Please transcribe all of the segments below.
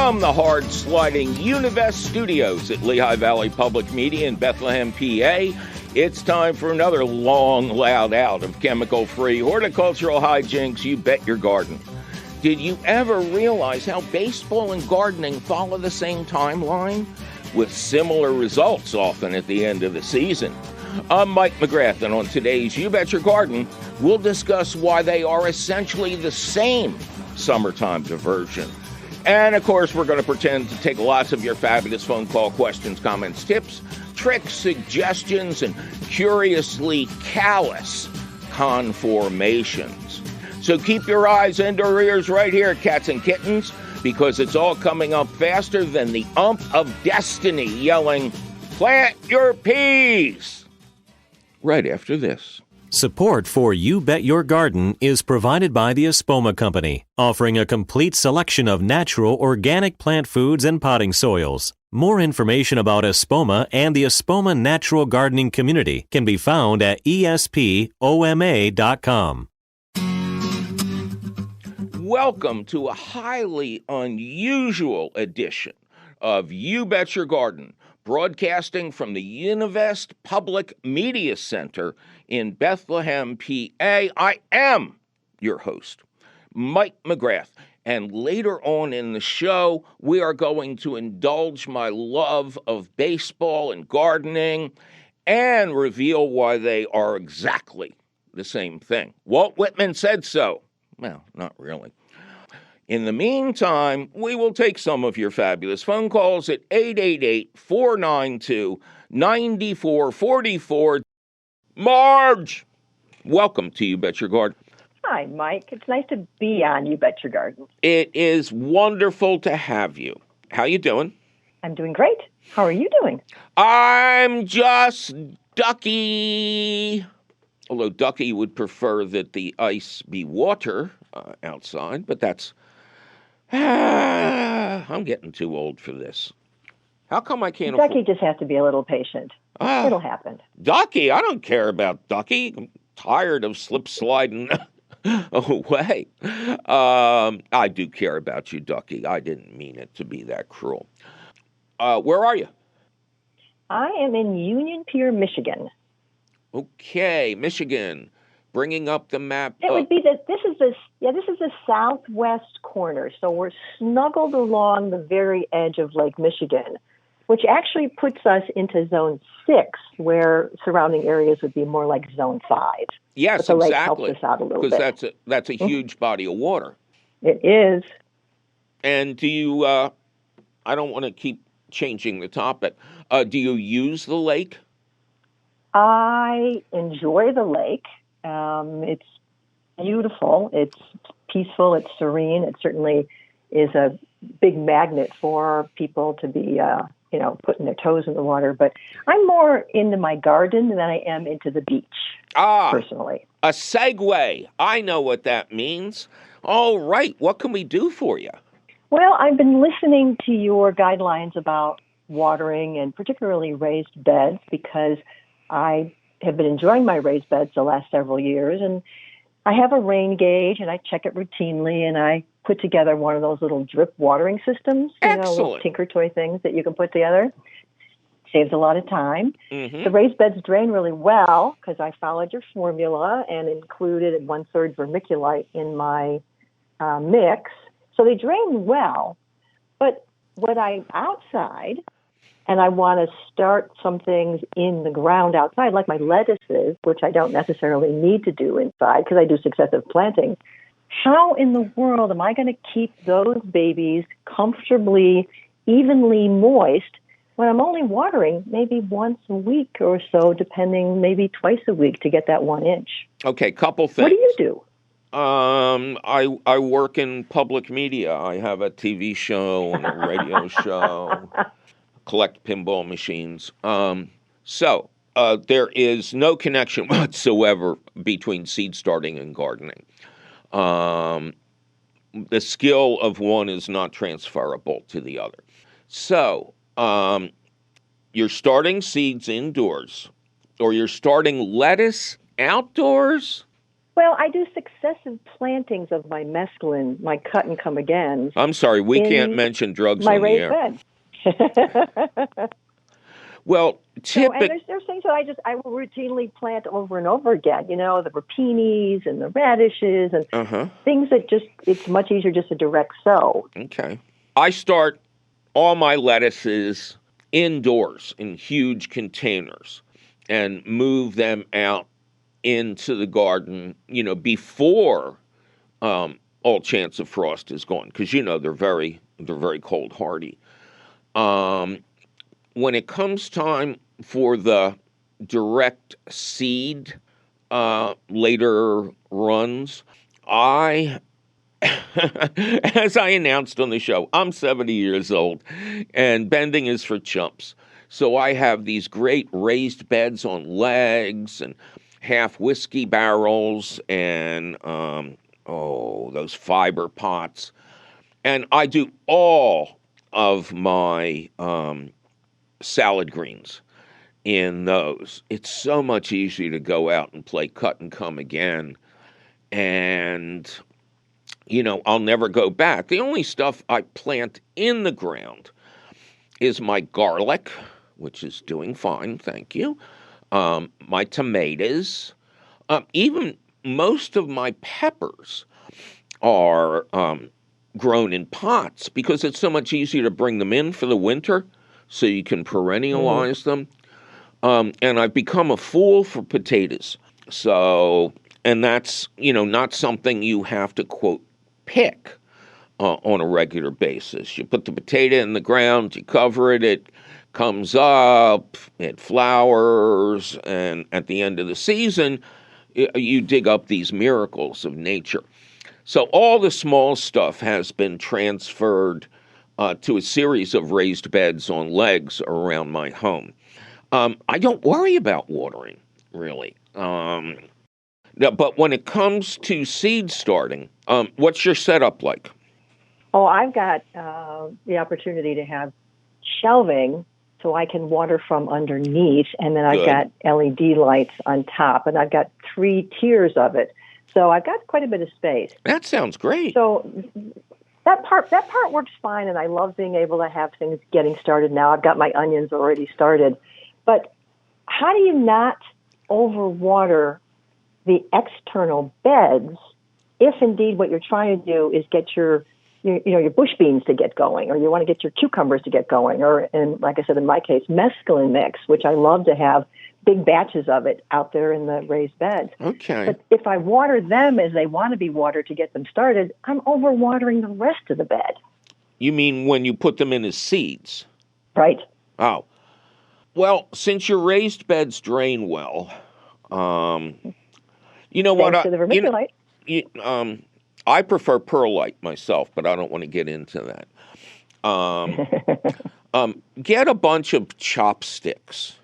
From the hard-sliding Univest Studios at Lehigh Valley Public Media in Bethlehem, PA, it's time for another long, loud out of chemical-free horticultural hijinks. You bet your garden. Did you ever realize how baseball and gardening follow the same timeline? With similar results often at the end of the season. I'm Mike McGrath, and on today's You Bet Your Garden, we'll discuss why they are essentially the same summertime diversion. And, of course, we're going to pretend to take lots of your fabulous phone call questions, comments, tips, tricks, suggestions, and curiously callous conformations. So keep your eyes and your ears right here, cats and kittens, because it's all coming up faster than the ump of destiny yelling, "Plant your peas!" Right after this. Support for You Bet Your Garden is provided by the Espoma Company, offering a complete selection of natural organic plant foods and potting soils. More information about Espoma and the Espoma Natural Gardening Community can be found at espoma.com. Welcome to a highly unusual edition of You Bet Your Garden, broadcasting from the Univest Public Media Center in Bethlehem, PA. I am your host, Mike McGrath, and later on in the show, we are going to indulge my love of baseball and gardening and reveal why they are exactly the same thing. Walt Whitman said so. Well, not really. In the meantime, we will take some of your fabulous phone calls at 888-492-9444. Marge, welcome to You Bet Your Garden. Hi, Mike. It's nice to be on You Bet Your Garden. It is wonderful to have you. How you doing? I'm doing great. How are you doing? I'm just ducky. Although Ducky would prefer that the ice be water outside, but that's... I'm getting too old for this. How come I can't Ducky just has to be a little patient. It'll happen. Ducky? I don't care about Ducky. I'm tired of slip sliding away. I do care about you, Ducky. I didn't mean it to be that cruel. Where are you? I am in Union Pier, Michigan. Okay, Michigan. Bringing up the map. It would be this is the southwest corner. So we're snuggled along the very edge of Lake Michigan, which actually puts us into zone 6, where surrounding areas would be more like zone 5. Yes, but the lake exactly. Helps us out a little bit. Because that's a huge body of water. It is. And do you, I don't want to keep changing the topic, do you use the lake? I enjoy the lake. It's beautiful. It's peaceful. It's serene. It certainly is a big magnet for people to be, putting their toes in the water. But I'm more into my garden than I am into the beach, personally. A segue. I know what that means. All right. What can we do for you? Well, I've been listening to your guidelines about watering and particularly raised beds because I have been enjoying my raised beds the last several years, and I have a rain gauge, and I check it routinely, and I put together one of those little drip watering systems, little tinker toy things that you can put together. Saves a lot of time. Mm-hmm. The raised beds drain really well because I followed your formula and included 1/3 vermiculite in my mix, so they drain well. But when I'm outside and I want to start some things in the ground outside, like my lettuces, which I don't necessarily need to do inside because I do successive planting. How in the world am I going to keep those babies comfortably, evenly moist when I'm only watering maybe once a week or so, depending, maybe twice a week to get that 1 inch? Okay, couple things. What do you do? I work in public media. I have a TV show and a radio show. Collect pinball machines. So there is no connection whatsoever between seed starting and gardening. The skill of one is not transferable to the other. So you're starting seeds indoors, or you're starting lettuce outdoors? Well, I do successive plantings of my mescaline, my cut and come again, I'm sorry, we can't in mention drugs my on the raised air. bed. Well, So, and there's things that I will routinely plant over and over again. You know, the rapinis and the radishes and things that it's much easier just to direct sow. Okay. I start all my lettuces indoors in huge containers and move them out into the garden, before all chance of frost is gone, because they're very cold hardy. When it comes time for the direct seed later runs, I as I announced on the show, I'm 70 years old, and bending is for chumps. So I have these great raised beds on legs and half whiskey barrels and, those fiber pots. And I do all of my salad greens in those. It's so much easier to go out and play cut and come again. And I'll never go back. The only stuff I plant in the ground is my garlic, which is doing fine, thank you. My tomatoes, even most of my peppers are grown in pots because it's so much easier to bring them in for the winter so you can perennialize them. And I've become a fool for potatoes. So, and that's, not something you have to, quote, pick on a regular basis. You put the potato in the ground, you cover it, it comes up, it flowers, and at the end of the season, you dig up these miracles of nature. So all the small stuff has been transferred to a series of raised beds on legs around my home. I don't worry about watering, really. But when it comes to seed starting, what's your setup like? Oh, I've got the opportunity to have shelving so I can water from underneath, and then I've got LED lights on top, and I've got 3 tiers of it. So I've got quite a bit of space. That sounds great. So that part works fine, and I love being able to have things getting started now. I've got my onions already started. But how do you not overwater the external beds if indeed what you're trying to do is get your bush beans to get going, or you want to get your cucumbers to get going, or, and like I said, in my case, mescaline mix, which I love to have big batches of it out there in the raised beds. Okay. But if I water them as they want to be watered to get them started, I'm overwatering the rest of the bed. You mean when you put them in as seeds? Right. Oh. Well, since your raised beds drain well, you know Thanks what? to the vermiculite. I prefer perlite myself, but I don't want to get into that. Get a bunch of chopsticks,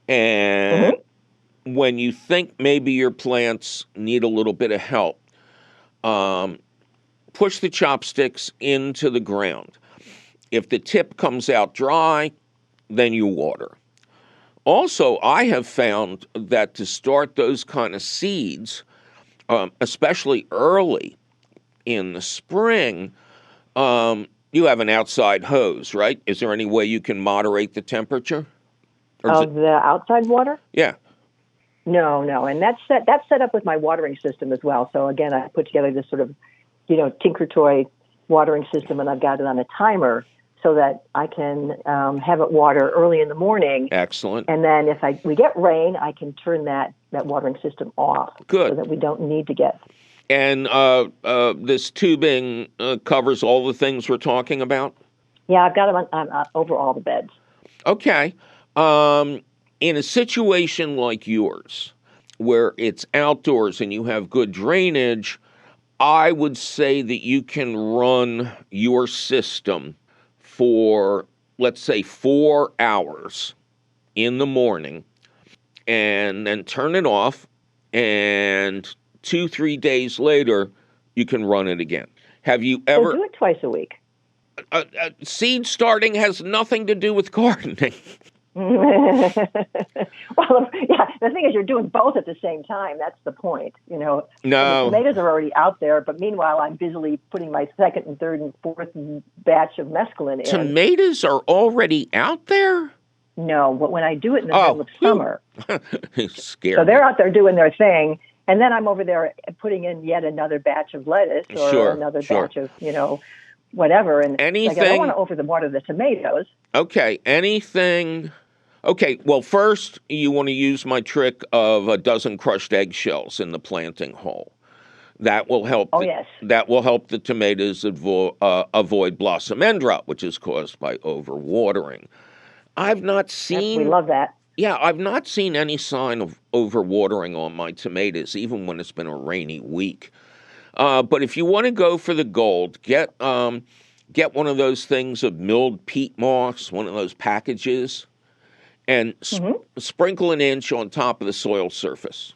and when you think maybe your plants need a little bit of help, push the chopsticks into the ground. If the tip comes out dry, then you water. Also, I have found that to start those kind of seeds, especially early in the spring, you have an outside hose, right? Is there any way you can moderate the temperature? Of the outside water? Yeah. No. And that's set up with my watering system as well. So again, I put together this sort of, tinker toy watering system, and I've got it on a timer so that I can have it water early in the morning. Excellent. And then if we get rain, I can turn that watering system off. Good. So that we don't need to get. And this tubing covers all the things we're talking about? Yeah, I've got them on over all the beds. Okay. In a situation like yours, where it's outdoors and you have good drainage, I would say that you can run your system for, let's say, 4 hours in the morning and then turn it off, and 2-3 days later, you can run it again. Have you ever... So do it twice a week. Seed starting has nothing to do with gardening. Well, yeah, the thing is you're doing both at the same time. That's the point. No. The tomatoes are already out there, but meanwhile, I'm busily putting my second and third and fourth batch of mescaline in. Tomatoes are already out there? No, but when I do it in the middle of summer. Scary. So they're out there doing their thing, and then I'm over there putting in yet another batch of lettuce or another batch of, whatever. And anything, I don't want to overwater the tomatoes. Okay, anything. Okay, well, first, you want to use my trick of a dozen crushed eggshells in the planting hole. That will help. That will help the tomatoes avoid blossom end rot, which is caused by overwatering. I've not seen. We love that. Yeah, I've not seen any sign of overwatering on my tomatoes, even when it's been a rainy week. But if you want to go for the gold, get one of those things of milled peat moss, one of those packages, and sprinkle an inch on top of the soil surface.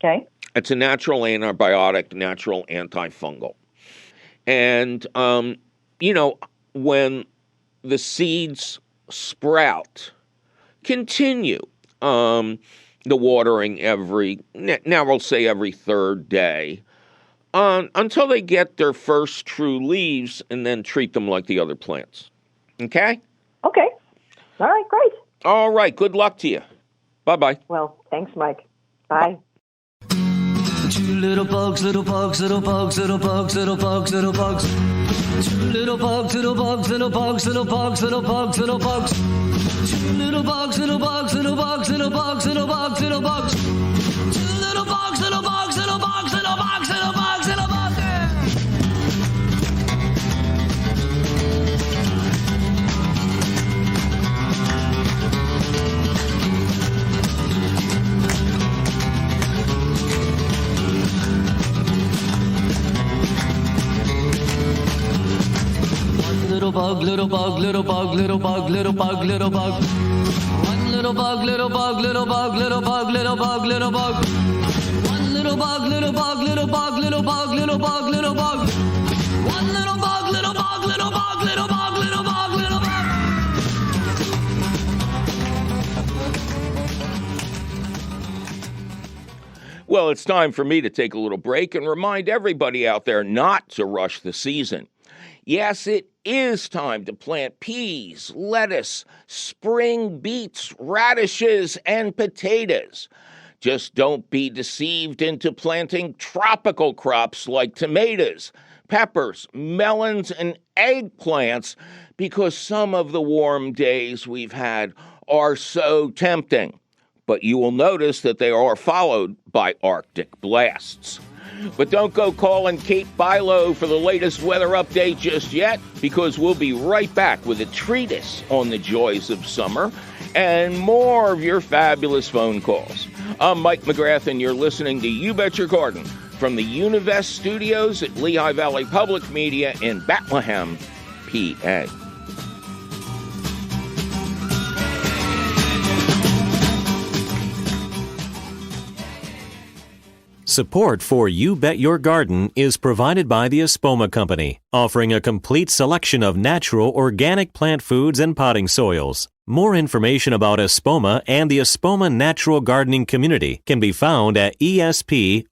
Okay. It's a natural antibiotic, natural antifungal. And, when the seeds sprout, continue the watering every third day until they get their first true leaves, and then treat them like the other plants. Okay? Okay. All right, great. All right, good luck to you. Bye-bye. Well, thanks, Mike. Bye. Two little bugs, little bugs, little bugs, little bugs, little bugs, little bugs. Two little bugs, little bugs, little bugs, little bugs, little bugs, little bugs. Two little bugs, little bugs, little bugs, little bugs, little bugs, little bugs. Two little bugs, little bugs, little bugs, little bugs, little bugs, little bugs. Little bug, little bug, little bug, little bug, little bug, little bug. One little bug, little bug, little bug, little bug, little bug, little bug. One little bug, little bug, little bug, little bug, little bug, little bug. One little bug, little bug, little bug, little bug, little bug, little bug. Well, it's time for me to take a little break and remind everybody out there not to rush the season. Yes, it is time to plant peas, lettuce, spring beets, radishes, and potatoes. Just don't be deceived into planting tropical crops like tomatoes, peppers, melons, and eggplants, because some of the warm days we've had are so tempting. But you will notice that they are followed by Arctic blasts. But don't go calling Kate Bilo for the latest weather update just yet, because we'll be right back with a treatise on the joys of summer and more of your fabulous phone calls. I'm Mike McGrath, and you're listening to You Bet Your Garden from the Univest studios at Lehigh Valley Public Media in Bethlehem, PA. Support for You Bet Your Garden is provided by the Espoma Company, offering a complete selection of natural organic plant foods and potting soils. More information about Espoma and the Espoma Natural Gardening Community can be found at espoma.com.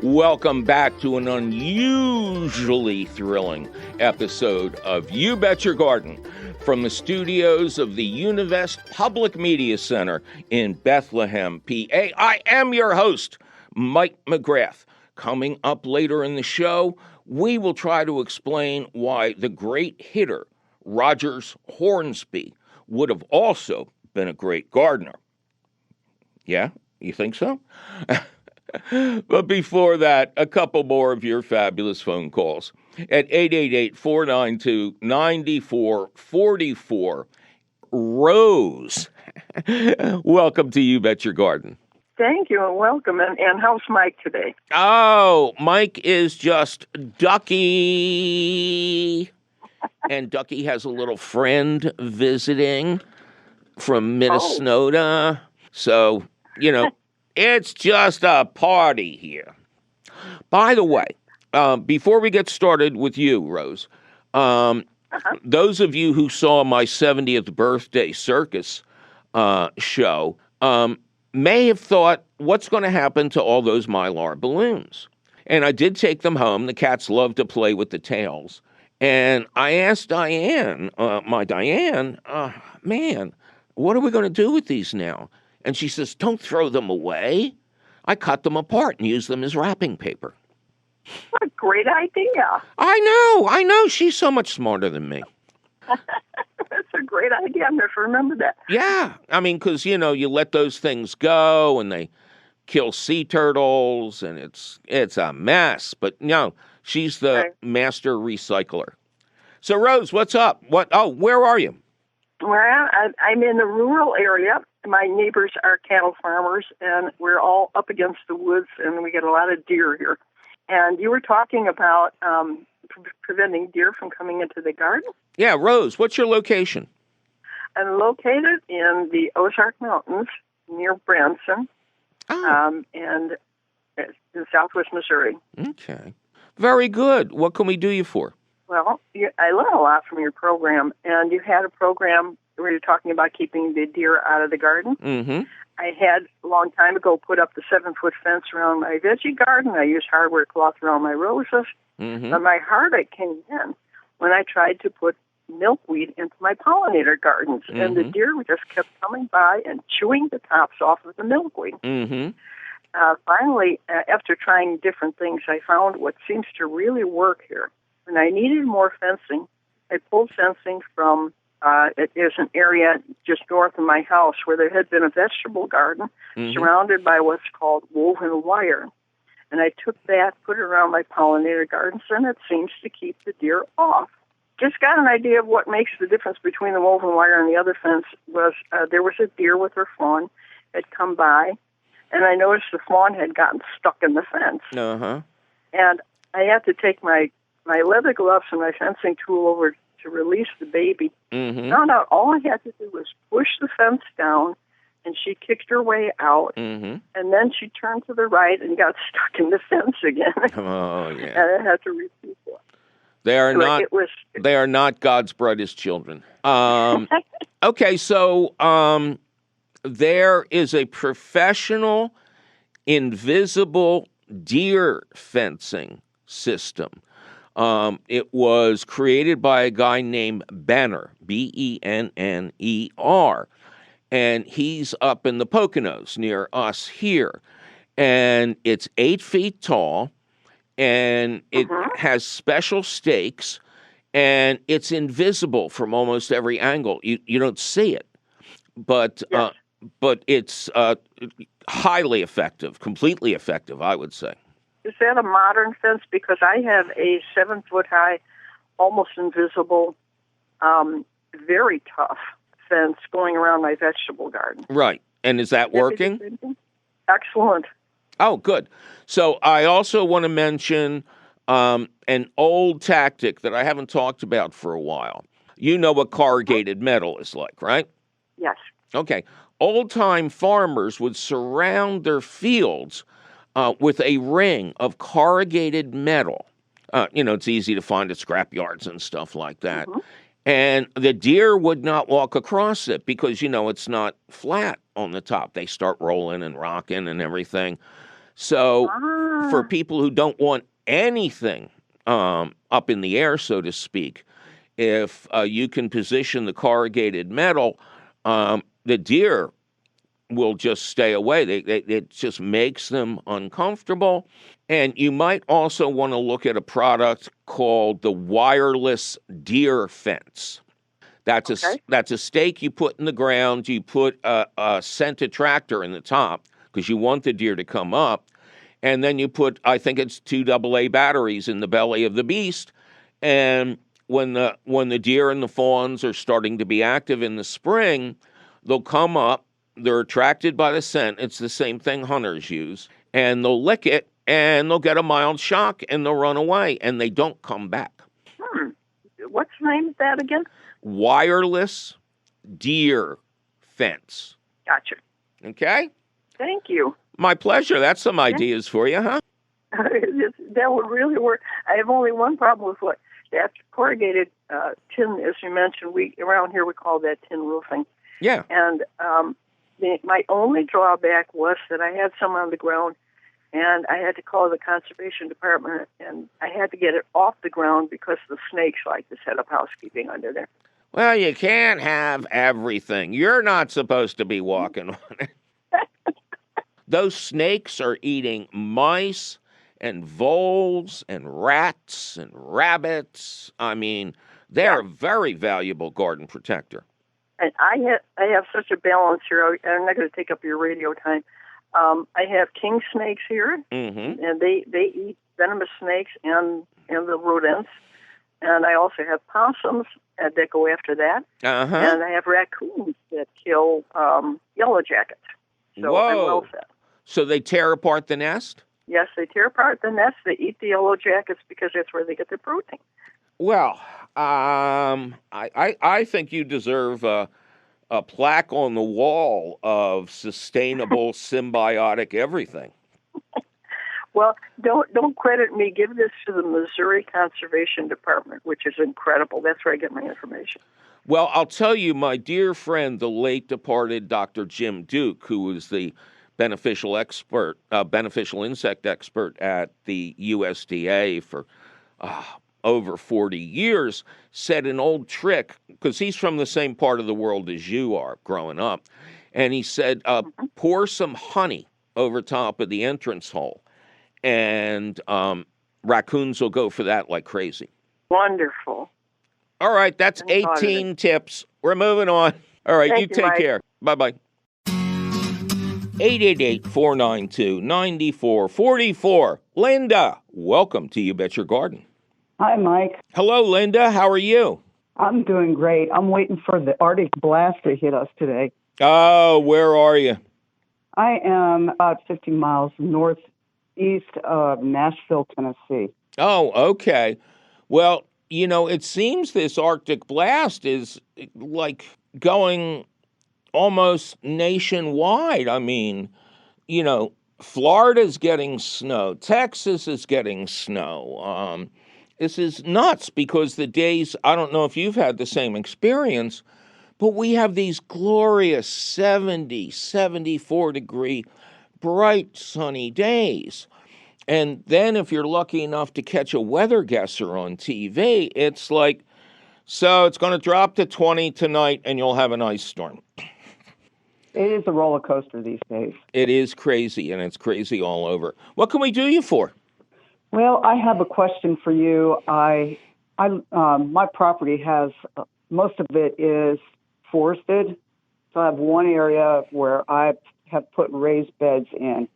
Welcome back to an unusually thrilling episode of You Bet Your Garden from the studios of the Univest Public Media Center in Bethlehem, PA. I am your host, Mike McGrath. Coming up later in the show, we will try to explain why the great hitter, Rogers Hornsby, would have also been a great gardener. Yeah, you think so? But before that, a couple more of your fabulous phone calls at 888-492-9444. Rose, welcome to You Bet Your Garden. Thank you and welcome. And how's Mike today? Oh, Mike is just Ducky. And Ducky has a little friend visiting from Minnesota. So, it's just a party here. By the way, before we get started with you, Rose, those of you who saw my 70th birthday circus show may have thought, what's going to happen to all those Mylar balloons? And I did take them home. The cats love to play with the tails. And I asked Diane, man, what are we going to do with these now? And she says, don't throw them away. I cut them apart and use them as wrapping paper. What a great idea. I know. She's so much smarter than me. That's a great idea. I'm going to remember that. Yeah. I mean, because, you let those things go and they kill sea turtles and it's a mess. But no, she's the master recycler. So, Rose, what's up? Where are you? Well, I'm in a rural area. My neighbors are cattle farmers, and we're all up against the woods, and we get a lot of deer here. And you were talking about preventing deer from coming into the garden? Yeah, Rose, what's your location? I'm located in the Ozark Mountains near Branson, and in southwest Missouri. Okay. Very good. What can we do you for? Well, I learned a lot from your program, and you had a program where you're talking about keeping the deer out of the garden. Mm-hmm. I had, a long time ago, put up the 7-foot fence around my veggie garden. I used hardwood cloth around my roses. Mm-hmm. But my heartache came in when I tried to put milkweed into my pollinator gardens, and the deer just kept coming by and chewing the tops off of the milkweed. Mm-hmm. Finally, after trying different things, I found what seems to really work here. When I needed more fencing, I pulled fencing from it is an area just north of my house where there had been a vegetable garden surrounded by what's called woven wire. And I took that, put it around my pollinator gardens, and it seems to keep the deer off. Just got an idea of what makes the difference between the woven wire and the other fence was there was a deer with her fawn had come by, and I noticed the fawn had gotten stuck in the fence. Uh-huh. And I had to take my leather gloves and my fencing tool over to release the baby. Mm-hmm. Found out all I had to do was push the fence down, and she kicked her way out, and then she turned to the right and got stuck in the fence again. Oh, yeah. And I had to repeat that. They are not God's brightest children. Okay, so there is a professional invisible deer fencing system. It was created by a guy named Benner, Benner, and he's up in the Poconos near us here. And it's 8 feet tall, and it has special stakes, and it's invisible from almost every angle. You don't see it, but it's highly effective, completely effective, I would say. Is that a modern fence? Because I have a 7-foot-high, almost invisible, very tough fence going around my vegetable garden. Right. And is that working? Excellent. Oh, good. So I also want to mention an old tactic that I haven't talked about for a while. You know what corrugated metal is like, right? Yes. Okay. Old-time farmers would surround their fields with a ring of corrugated metal. It's easy to find at scrap yards and stuff like that. And the deer would not walk across it because, it's not flat on the top. They start rolling and rocking and everything. So for people who don't want anything up in the air, so to speak, if you can position the corrugated metal, the deer will just stay away. It just makes them uncomfortable. And you might also want to look at a product called the wireless deer fence. That's a stake you put in the ground. You put a scent attractor in the top because you want the deer to come up. And then you put, I think it's 2 AA batteries in the belly of the beast. And when the deer and the fawns are starting to be active in the spring, they'll come up. They're attracted by the scent. It's the same thing hunters use. And they'll lick it, and they'll get a mild shock, and they'll run away, and they don't come back. What's the name of that again? Wireless deer fence. Gotcha. Okay? Thank you. My pleasure. That's some ideas for you, huh? That would really work. I have only one problem with what that corrugated tin, as you mentioned. We around here we call that tin roofing. Yeah. And my only drawback was that I had some on the ground, and I had to call the conservation department, and I had to get it off the ground because the snakes like to set up housekeeping under there. Well, you can't have everything. You're not supposed to be walking on it. Those snakes are eating mice and voles and rats and rabbits. I mean, they're a very valuable garden protector. And I have such a balance here. I'm not going to take up your radio time. I have king snakes here, and they eat venomous snakes and the rodents. And I also have possums that go after that. And I have raccoons that kill yellow jackets. So I'm well set. So they tear apart the nest? Yes, they tear apart the nest. They eat the yellow jackets because that's where they get their protein. Well, I think you deserve a plaque on the wall of sustainable, symbiotic everything. Well, don't credit me. Give this to the Missouri Conservation Department, which is incredible. That's where I get my information. Well, I'll tell you, my dear friend, the late departed Dr. Jim Duke, who was the beneficial insect expert at the USDA for over 40 years, said an old trick, because he's from the same part of the world as you are growing up, and he said, pour some honey over top of the entrance hole, and raccoons will go for that like crazy. Wonderful. All right, that's 18 tips. We're moving on. All right, you take care. Bye-bye. 888-492-9444. Linda, welcome to You Bet Your Garden. Hi, Mike. Hello, Linda. How are you? I'm doing great. I'm waiting for the Arctic blast to hit us today. Oh, where are you? I am about 50 miles northeast of Nashville, Tennessee. Oh, okay. Well, you know, it seems this Arctic blast is like going almost nationwide. I mean, you know, Florida's getting snow. Texas is getting snow. This is nuts because the days, I don't know if you've had the same experience, but we have these glorious 70, 74-degree, bright, sunny days. And then if you're lucky enough to catch a weather guesser on TV, it's like, so it's going to drop to 20 tonight and you'll have an ice storm. It is a roller coaster these days. It is crazy, and it's crazy all over. What can we do you for? Well, I have a question for you. My property has, most of it is forested. So I have one area where I have put raised beds in.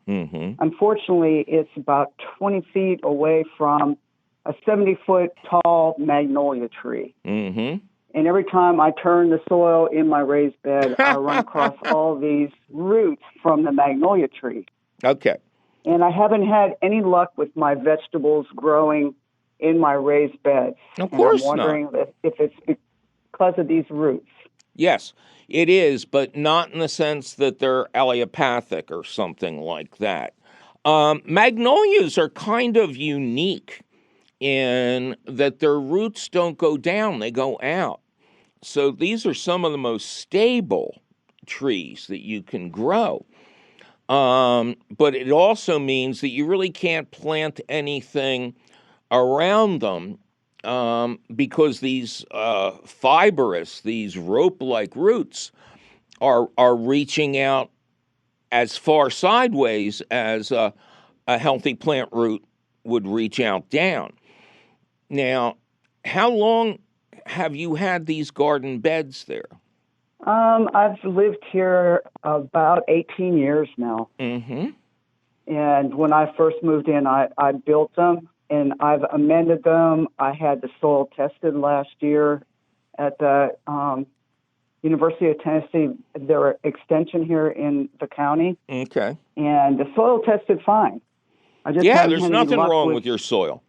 Unfortunately, it's about 20 feet away from a 70-foot tall magnolia tree. And every time I turn the soil in my raised bed, I run across all these roots from the magnolia tree. Okay. And I haven't had any luck with my vegetables growing in my raised beds. Of course not. I'm wondering if it's because of these roots. Yes, it is, but not in the sense that they're allelopathic or something like that. Magnolias are kind of unique in that their roots don't go down, they go out. So these are some of the most stable trees that you can grow. But it also means that you really can't plant anything around them because these fibrous, these rope-like roots are reaching out as far sideways as a healthy plant root would reach out down. Now, how long have you had these garden beds there? I've lived here about 18 years now. And when I first moved in, I built them, and I've amended them. I had the soil tested last year at the University of Tennessee, their extension here in the county. Okay. And the soil tested fine. There's nothing wrong with your soil.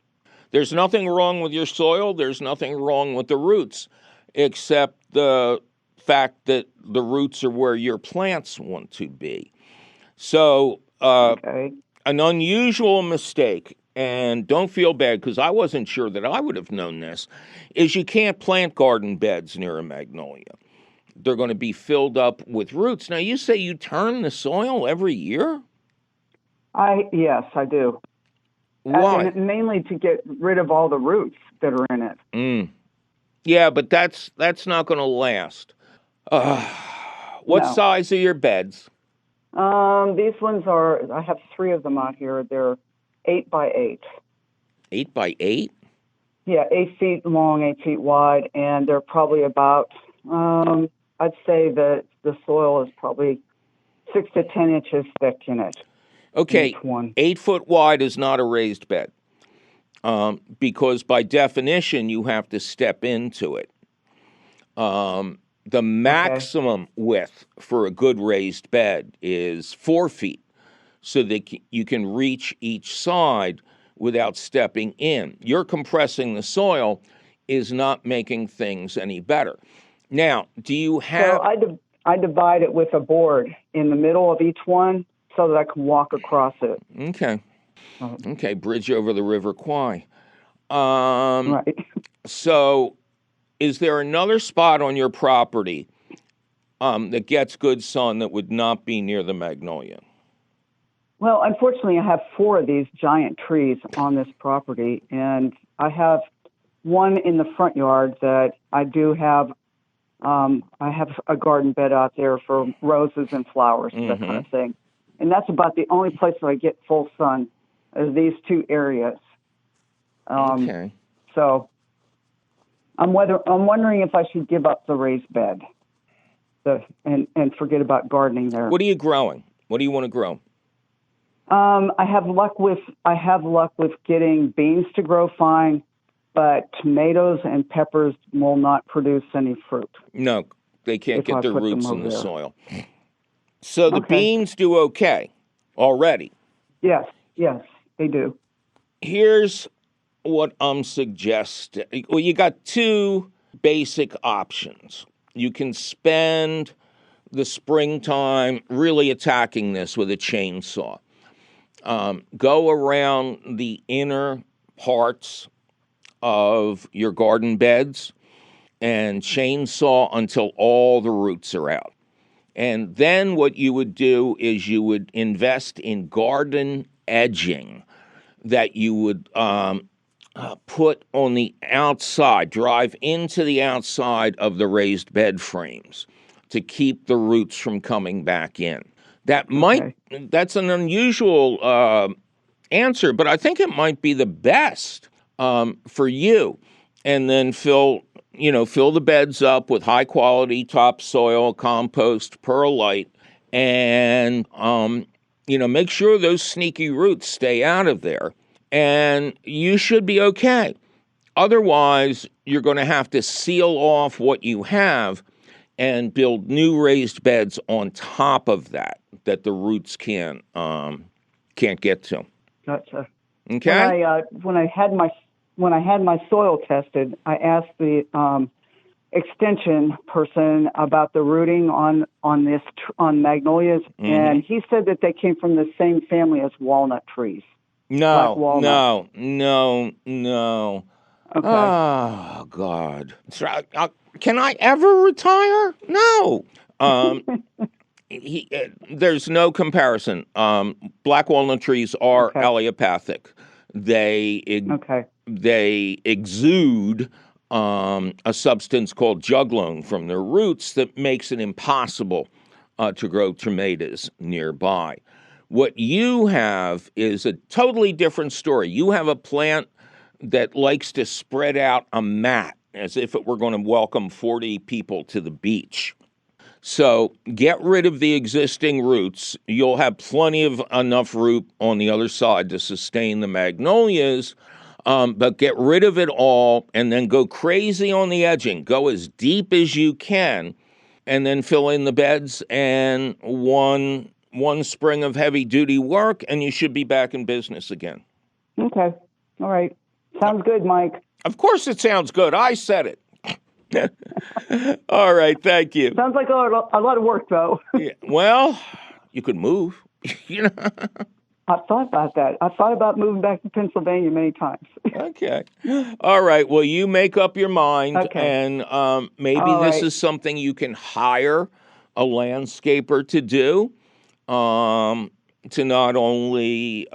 There's nothing wrong with your soil. There's nothing wrong with the roots, except the fact that the roots are where your plants want to be. So an unusual mistake, and don't feel bad because I wasn't sure that I would have known this, is you can't plant garden beds near a magnolia. They're going to be filled up with roots. Now, you say you turn the soil every year? Yes, I do. Why? And mainly to get rid of all the roots that are in it. Yeah, but that's not going to last. What No. size are your beds? These ones are, I have 3 of them out here. They're 8 by 8. 8 by 8? Yeah, 8 feet long, 8 feet wide, and they're probably about, I'd say that the soil is probably 6 to 10 inches thick in it. Okay, each one. 8 foot wide is not a raised bed because by definition you have to step into it. The maximum width for a good raised bed is 4 feet so that you can reach each side without stepping in. You're compressing the soil is not making things any better. Now, do you have... So I divide it with a board in the middle of each one so that I can walk across it. Okay. Okay, bridge over the River Kwai. Right. So is there another spot on your property that gets good sun that would not be near the magnolia? Well, unfortunately, I have 4 of these giant trees on this property, and I have one in the front yard that I do have. I have a garden bed out there for roses and flowers, that kind of thing. And that's about the only place where I get full sun is these 2 areas. Okay. So I'm wondering if I should give up the raised bed and forget about gardening there. What are you growing? What do you want to grow? I have luck with getting beans to grow fine, but tomatoes and peppers will not produce any fruit. No, they can't get their roots in the soil. So the Okay. beans do okay already. Yes, they do. Here's what I'm suggesting. Well, you got 2 basic options. You can spend the springtime really attacking this with a chainsaw. Go around the inner parts of your garden beds and chainsaw until all the roots are out. And then what you would do is you would invest in garden edging that you would put on the outside, drive into the outside of the raised bed frames to keep the roots from coming back in. That's an unusual answer, but I think it might be the best for you. And then fill the beds up with high quality topsoil, compost, perlite, and make sure those sneaky roots stay out of there. And you should be okay. Otherwise, you're going to have to seal off what you have and build new raised beds on top of that the roots can't get to. Gotcha. Okay. When I had my soil tested, I asked the extension person about the rooting on magnolias, and he said that they came from the same family as walnut trees. No. Okay. Oh, God. Can I ever retire? No. There's no comparison. Black walnut trees are allelopathic. They exude a substance called juglone from their roots that makes it impossible to grow tomatoes nearby. What you have is a totally different story. You have a plant that likes to spread out a mat as if it were going to welcome 40 people to the beach. So get rid of the existing roots. You'll have plenty of enough root on the other side to sustain the magnolias, but get rid of it all and then go crazy on the edging. Go as deep as you can and then fill in the beds, and one spring of heavy-duty work, and you should be back in business again. Okay. All right. Sounds good, Mike. Of course it sounds good. I said it. All right. Thank you. Sounds like a lot of work, though. Yeah, well, you could move. I've thought about that. I've thought about moving back to Pennsylvania many times. Okay. All right. Well, you make up your mind, Okay. and maybe All this right. is something you can hire a landscaper to do, to not only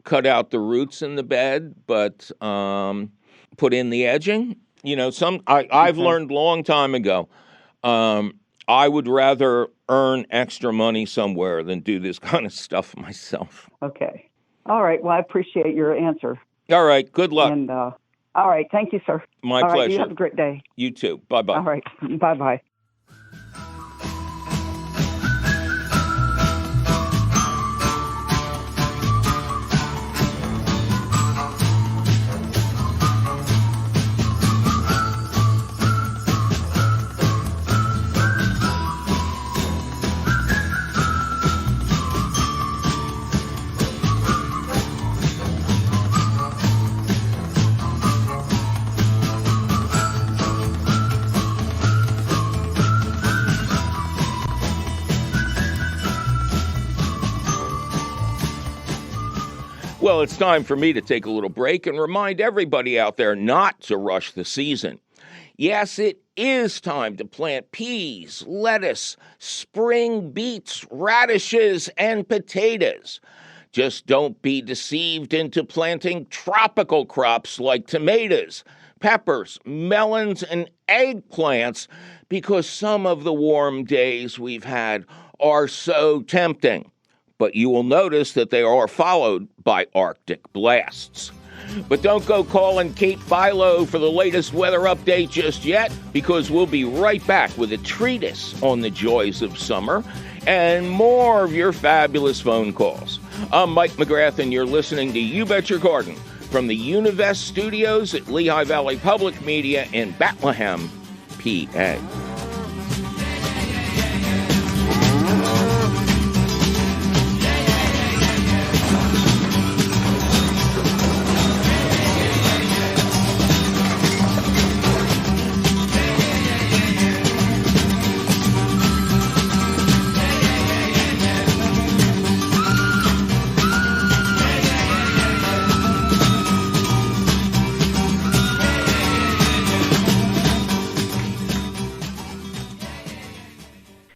cut out the roots in the bed, but put in the edging. You know, I've Okay. learned long time ago, I would rather earn extra money somewhere than do this kind of stuff myself. Okay. All right. Well, I appreciate your answer. All right. Good luck. And all right. Thank you, sir. My All right. pleasure. You have a great day. You too. Bye-bye. All right. Bye-bye. Well, it's time for me to take a little break and remind everybody out there not to rush the season. Yes, it is time to plant peas, lettuce, spring beets, radishes, and potatoes. Just don't be deceived into planting tropical crops like tomatoes, peppers, melons, and eggplants because some of the warm days we've had are so tempting. But you will notice that they are followed by Arctic blasts. But don't go calling Kate Philo for the latest weather update just yet, because we'll be right back with a treatise on the joys of summer and more of your fabulous phone calls. I'm Mike McGrath, and you're listening to You Bet Your Garden from the Univest Studios at Lehigh Valley Public Media in Bethlehem, PA.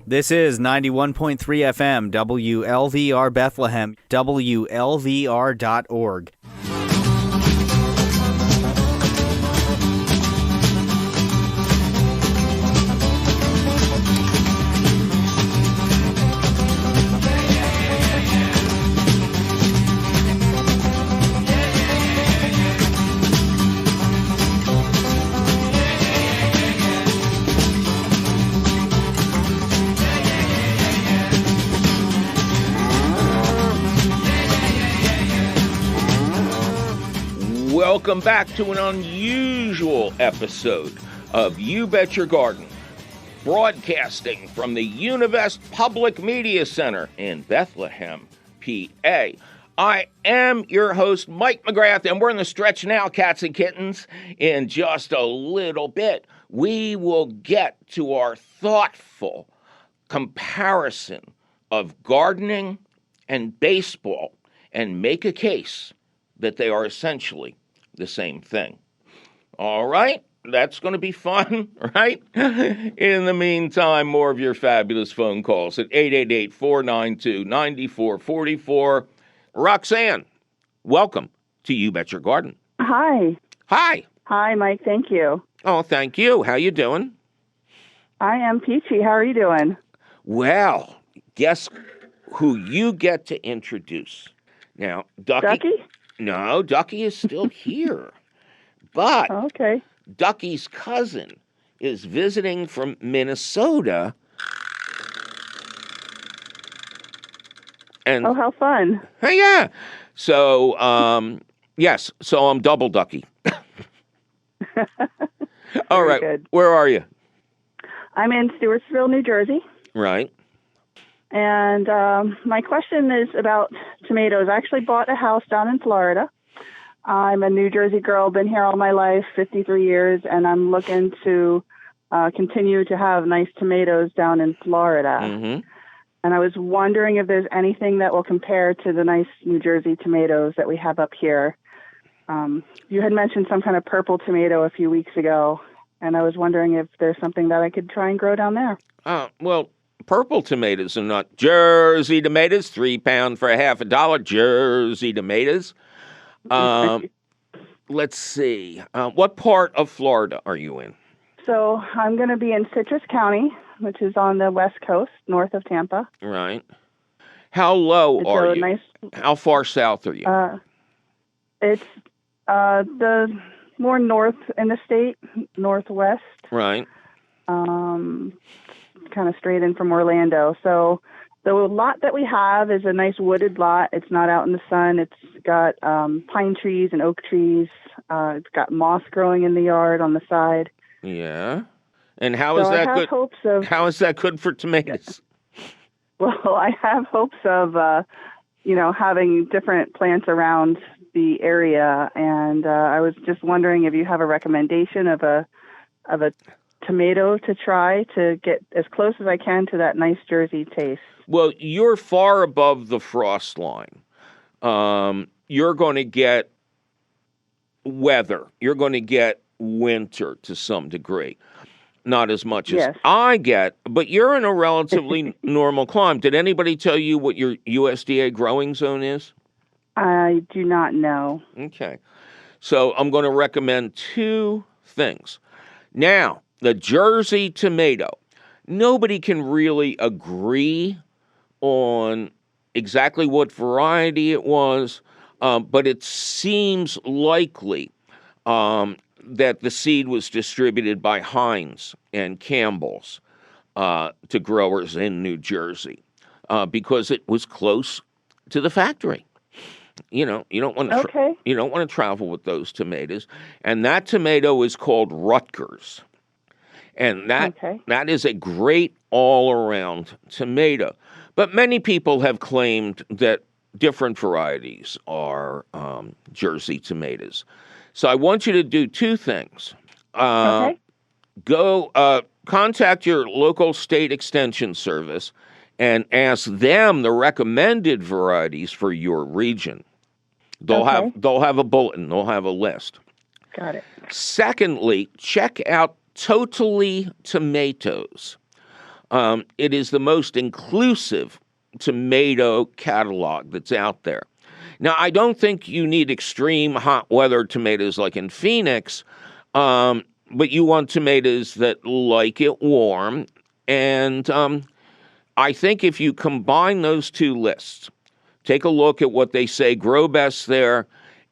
This is 91.3 FM, WLVR Bethlehem, WLVR.org. Welcome back to an unusual episode of You Bet Your Garden, broadcasting from the Univest Public Media Center in Bethlehem, PA. I am your host, Mike McGrath, and we're in the stretch now, cats and kittens. In just a little bit, we will get to our thoughtful comparison of gardening and baseball and make a case that they are essentially the same thing. All right? That's going to be fun, right? In the meantime, more of your fabulous phone calls at 888-492-9444. Roxanne, welcome to You Bet Your Garden. Hi. Hi. Hi, Mike. Thank you. Oh, thank you. How you doing? I am peachy. How are you doing? Well, guess who you get to introduce. Now, Ducky? No, Ducky is still here. But Okay. Ducky's cousin is visiting from Minnesota. And Oh, how fun. hey, yeah. So, yes, so I'm double Ducky. All right. Good. Where are you? I'm in Stewartsville, New Jersey. Right. And my question is about tomatoes. I actually bought a house down in Florida. I'm a New Jersey girl, been here all my life, 53 years, and I'm looking to continue to have nice tomatoes down in Florida. Mm-hmm. And I was wondering if there's anything that will compare to the nice New Jersey tomatoes that we have up here. You had mentioned some kind of purple tomato a few weeks ago, and I was wondering if there's something that I could try and grow down there. Well, purple tomatoes are not Jersey tomatoes, £3 for $half, Jersey tomatoes. Let's see. What part of Florida are you in? So I'm going to be in Citrus County, which is on the west coast, north of Tampa. Right. How low are you? Nice, how far south are you? It's the more north in the state, northwest. Right. Kind of straight in from Orlando. So the lot that we have is a nice wooded lot. It's not out in the sun. It's got pine trees and oak trees. It's got moss growing in the yard on the side. Yeah. And how is that good? How is that good for tomatoes? Well, I have hopes of, having different plants around the area, and I was just wondering if you have a recommendation of a tomato to try to get as close as I can to that nice Jersey taste. Well, you're far above the frost line. You're going to get weather. You're going to get winter to some degree. Not as much as I get, but you're in a relatively normal climate. Did anybody tell you what your USDA growing zone is? I do not know. Okay. So I'm going to recommend two things. Now, the Jersey tomato. Nobody can really agree on exactly what variety it was, but it seems likely that the seed was distributed by Heinz and Campbell's to growers in New Jersey because it was close to the factory. You don't want to travel with those tomatoes, and that tomato is called Rutgers, and that is a great all-around tomato. But many people have claimed that different varieties are Jersey tomatoes. So I want you to do two things. Go contact your local state extension service and ask them the recommended varieties for your region. They'll have a bulletin. They'll have a list. Got it. Secondly, check out Totally Tomatoes. It is the most inclusive tomato catalog that's out there. Now, I don't think you need extreme hot weather tomatoes like in Phoenix, but you want tomatoes that like it warm. And I think if you combine those two lists, take a look at what they say grow best there,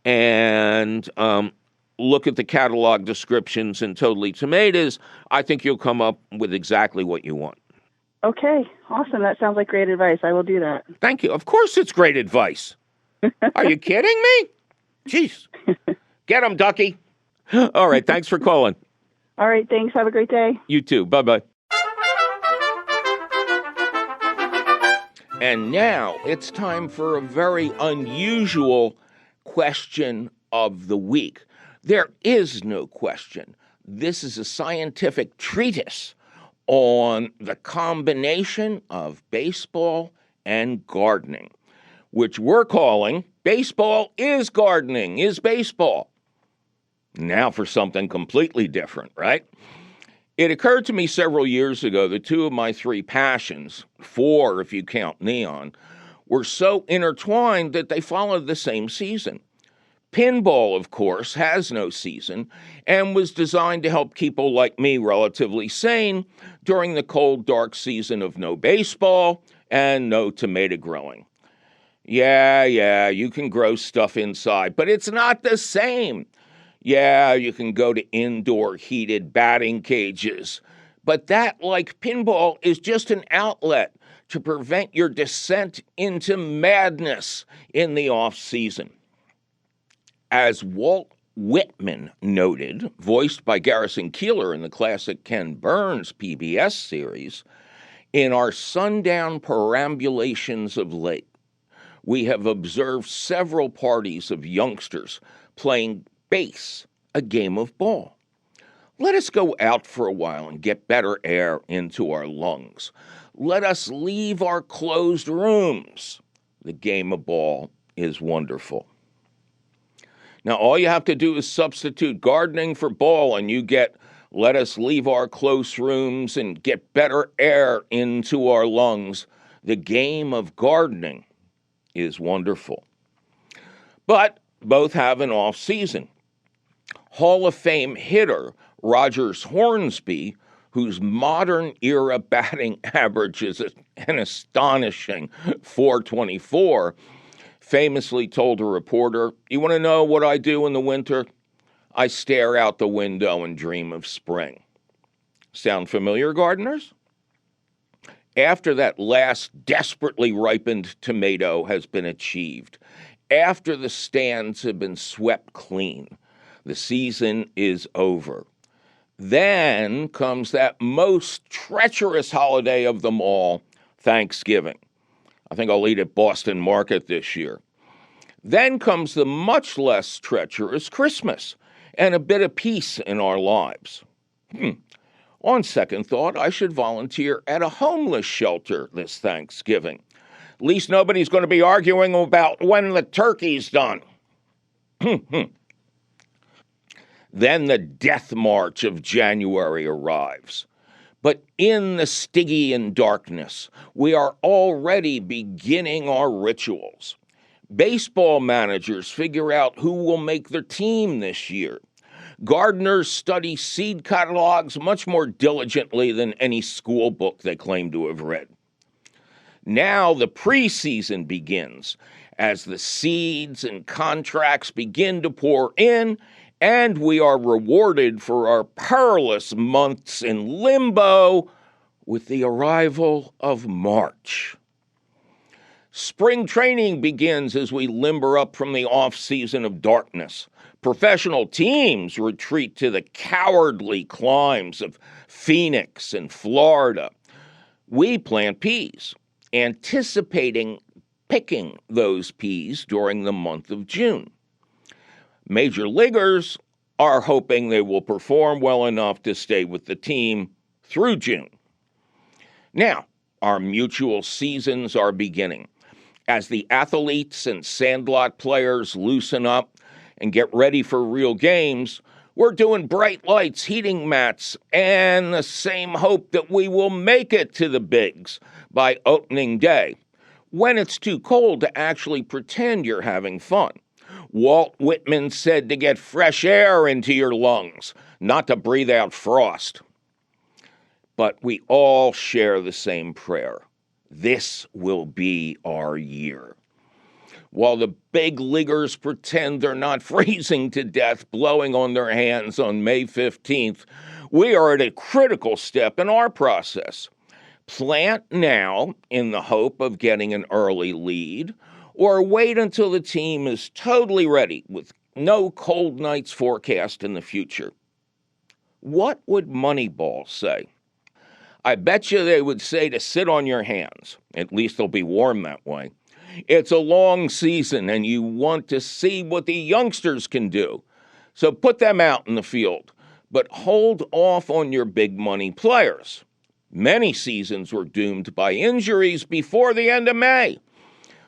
and look at the catalog descriptions in Totally Tomatoes, I think you'll come up with exactly what you want. Okay, awesome. That sounds like great advice. I will do that. Thank you. Of course it's great advice. Are you kidding me? Jeez. Get him, Ducky. All right, thanks for calling. All right, thanks. Have a great day. You too. Bye-bye. And now it's time for a very unusual question of the week. There is no question. This is a scientific treatise on the combination of baseball and gardening, which we're calling Baseball is Gardening is Baseball. Now for something completely different, right? It occurred to me several years ago that two of my three passions, four if you count neon, were so intertwined that they followed the same season. Pinball, of course, has no season and was designed to help people like me relatively sane during the cold, dark season of no baseball and no tomato growing. Yeah, you can grow stuff inside, but it's not the same. Yeah, you can go to indoor heated batting cages, but that, like pinball, is just an outlet to prevent your descent into madness in the off-season. As Walt Whitman noted, voiced by Garrison Keillor in the classic Ken Burns PBS series, in our sundown perambulations of late, we have observed several parties of youngsters playing base, a game of ball. Let us go out for a while and get better air into our lungs. Let us leave our closed rooms. The game of ball is wonderful. Now, all you have to do is substitute gardening for ball, and you get let us leave our close rooms and get better air into our lungs. The game of gardening is wonderful. But both have an off season. Hall of Fame hitter Rogers Hornsby, whose modern era batting average is an astonishing 424, famously told a reporter, "You want to know what I do in the winter? I stare out the window and dream of spring." Sound familiar, gardeners? After that last desperately ripened tomato has been achieved, after the stands have been swept clean, the season is over. Then comes that most treacherous holiday of them all, Thanksgiving. I think I'll eat at Boston Market this year. Then comes the much less treacherous Christmas and a bit of peace in our lives. On second thought, I should volunteer at a homeless shelter this Thanksgiving. At least nobody's going to be arguing about when the turkey's done. Then the death march of January arrives. But in the Stygian darkness, we are already beginning our rituals. Baseball managers figure out who will make their team this year. Gardeners study seed catalogs much more diligently than any school book they claim to have read. Now the preseason begins as the seeds and contracts begin to pour in, and we are rewarded for our perilous months in limbo with the arrival of March. Spring training begins as we limber up from the off-season of darkness. Professional teams retreat to the cowardly climes of Phoenix and Florida. We plant peas, anticipating picking those peas during the month of June. Major leaguers are hoping they will perform well enough to stay with the team through June. Now, our mutual seasons are beginning. As the athletes and sandlot players loosen up and get ready for real games, we're doing bright lights, heating mats, and the same hope that we will make it to the bigs by opening day, when it's too cold to actually pretend you're having fun. Walt Whitman said to get fresh air into your lungs, not to breathe out frost. But we all share the same prayer. This will be our year. While the big leaguers pretend they're not freezing to death, blowing on their hands on May 15th, we are at a critical step in our process. Plant now in the hope of getting an early lead, or wait until the team is totally ready with no cold nights forecast in the future. What would Moneyball say? I bet you they would say to sit on your hands. At least they'll be warm that way. It's a long season, and you want to see what the youngsters can do. So put them out in the field, but hold off on your big money players. Many seasons were doomed by injuries before the end of May.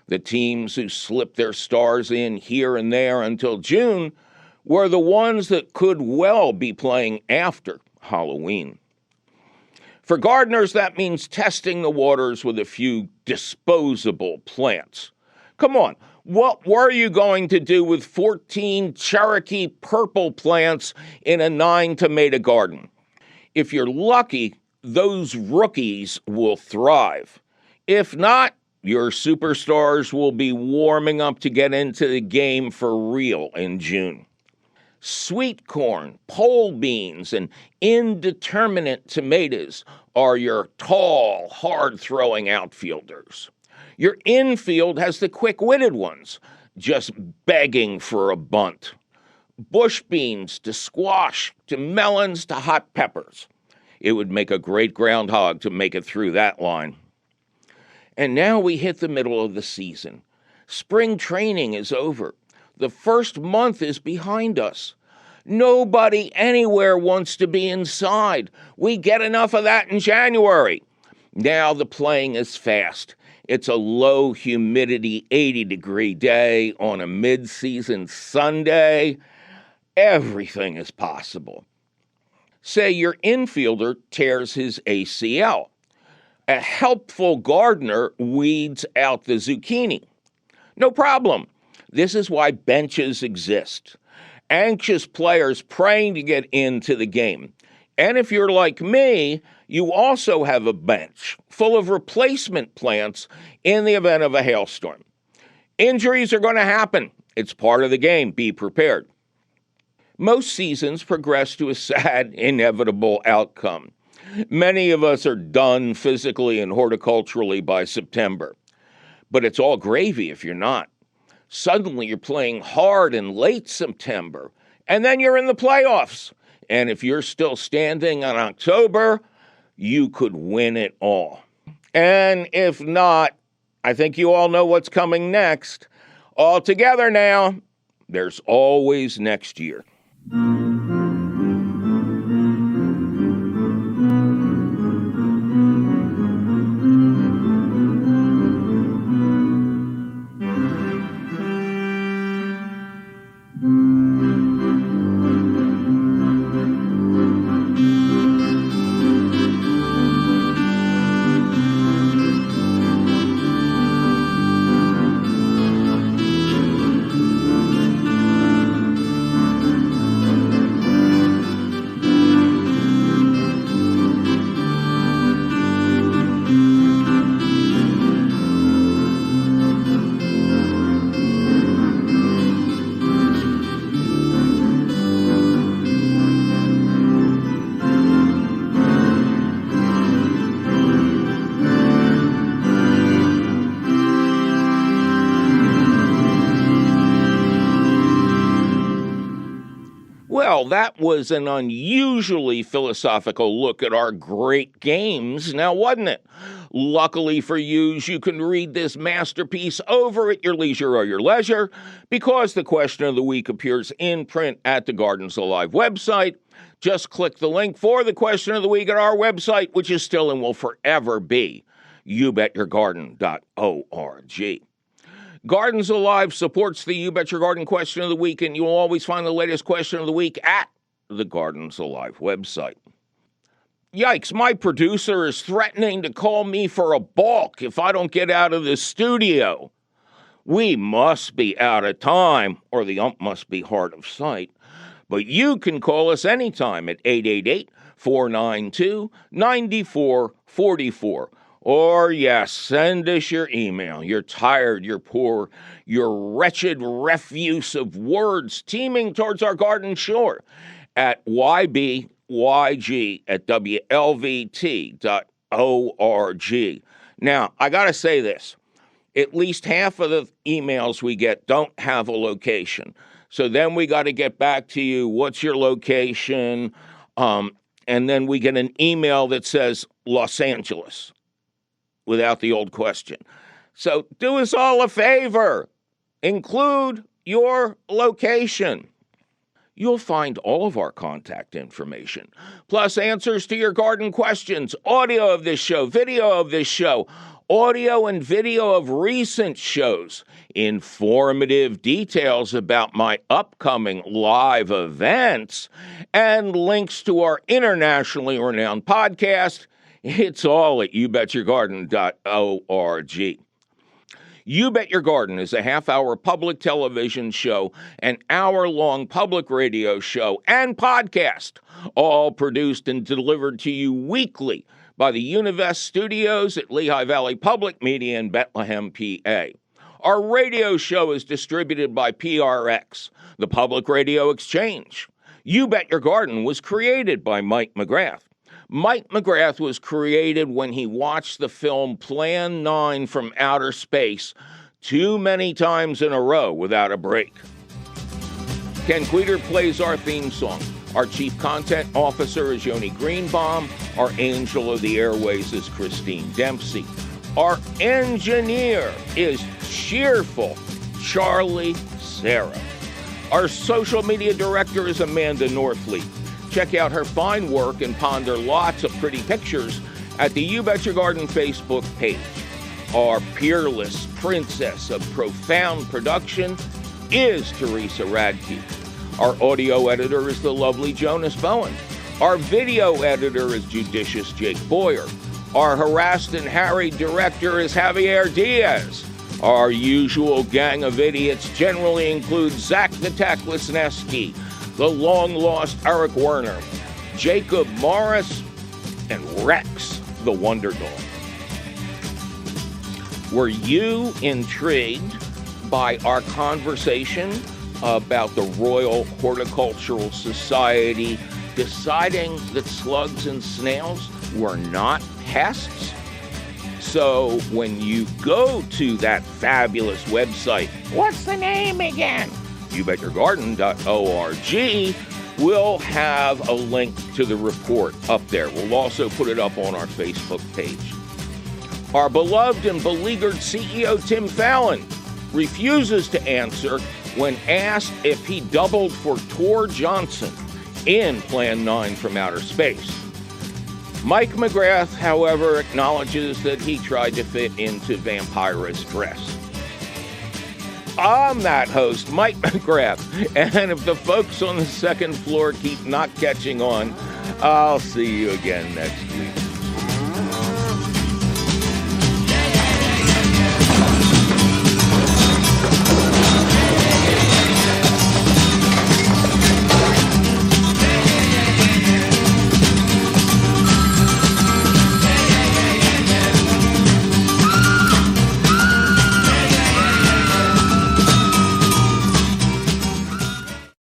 The teams who slipped their stars in here and there until June were the ones that could well be playing after Halloween. For gardeners, that means testing the waters with a few disposable plants. Come on, what were you going to do with 14 Cherokee purple plants in a 9-tomato garden? If you're lucky, those rookies will thrive. If not, your superstars will be warming up to get into the game for real in June. Sweet corn, pole beans, and indeterminate tomatoes are your tall, hard-throwing outfielders. Your infield has the quick-witted ones, just begging for a bunt. Bush beans to squash to melons to hot peppers. It would make a great groundhog to make it through that line. And now we hit the middle of the season. Spring training is over. The first month is behind us. Nobody anywhere wants to be inside. We get enough of that in January. Now the playing is fast. It's a low humidity 80-degree day on a mid-season Sunday. Everything is possible. Say your infielder tears his ACL. A helpful gardener weeds out the zucchini. No problem. This is why benches exist. Anxious players praying to get into the game. And if you're like me, you also have a bench full of replacement plants in the event of a hailstorm. Injuries are going to happen. It's part of the game. Be prepared. Most seasons progress to a sad, inevitable outcome. Many of us are done physically and horticulturally by September. But it's all gravy if you're not. Suddenly you're playing hard in late September, and then you're in the playoffs. And if you're still standing in October, you could win it all. And if not, I think you all know what's coming next. All together now, there's always next year. Well, that was an unusually philosophical look at our great games, now wasn't it? Luckily for you can read this masterpiece over at your leisure or your leisure, because the question of the week appears in print at the Gardens Alive website. Just click the link for the question of the week at our website, which is still and will forever be youbetyourgarden.org. Gardens Alive supports the You Bet Your Garden question of the week, and you'll always find the latest question of the week at the Gardens Alive website. Yikes, my producer is threatening to call me for a balk if I don't get out of the studio. We must be out of time, or the ump must be hard of sight. But you can call us anytime at 888-492-9444. Or, yes, send us your email. You're tired, you're poor, your wretched refuse of words teeming towards our garden shore at YBYG@WLVT.org. Now, I got to say this. At least half of the emails we get don't have a location. So then we got to get back to you. What's your location? And then we get an email that says Los Angeles, without the old question. So do us all a favor. Include your location. You'll find all of our contact information, plus answers to your garden questions, audio of this show, video of this show, audio and video of recent shows, informative details about my upcoming live events, and links to our internationally renowned podcast. It's all at youbetyourgarden.org. You Bet Your Garden is a half-hour public television show, an hour-long public radio show, and podcast, all produced and delivered to you weekly by the Univest Studios at Lehigh Valley Public Media in Bethlehem, PA. Our radio show is distributed by PRX, the Public Radio Exchange. You Bet Your Garden was created by Mike McGrath. Mike McGrath was created when he watched the film Plan 9 from Outer Space too many times in a row without a break. Ken Queter plays our theme song. Our Chief Content Officer is Yoni Greenbaum. Our Angel of the Airways is Christine Dempsey. Our engineer is cheerful Charlie Sarah. Our social media director is Amanda Northleaf. Check out her fine work and ponder lots of pretty pictures At the You Bet Your Garden Facebook page, our peerless princess of profound production is Teresa Radke. Our audio editor is the lovely Jonas Bowen. Our video editor is judicious Jake Boyer. Our harassed and harried director is Javier Diaz. Our usual gang of idiots generally include Zach the Tactless Nesky, the long-lost Eric Werner, Jacob Morris, and Rex the Wonder Dog. Were you intrigued by our conversation about the Royal Horticultural Society deciding that slugs and snails were not pests? So when you go to that fabulous website, what's the name again? youbetyourgarden.org, we'll have a link to the report up there. We'll also put it up on our Facebook page. Our beloved and beleaguered CEO Tim Fallon refuses to answer when asked if he doubled for Tor Johnson in Plan 9 from Outer Space. Mike McGrath, however, acknowledges that he tried to fit into Vampira's dress. I'm that host, Mike McGrath, and if the folks on the second floor keep not catching on, I'll see you again next week.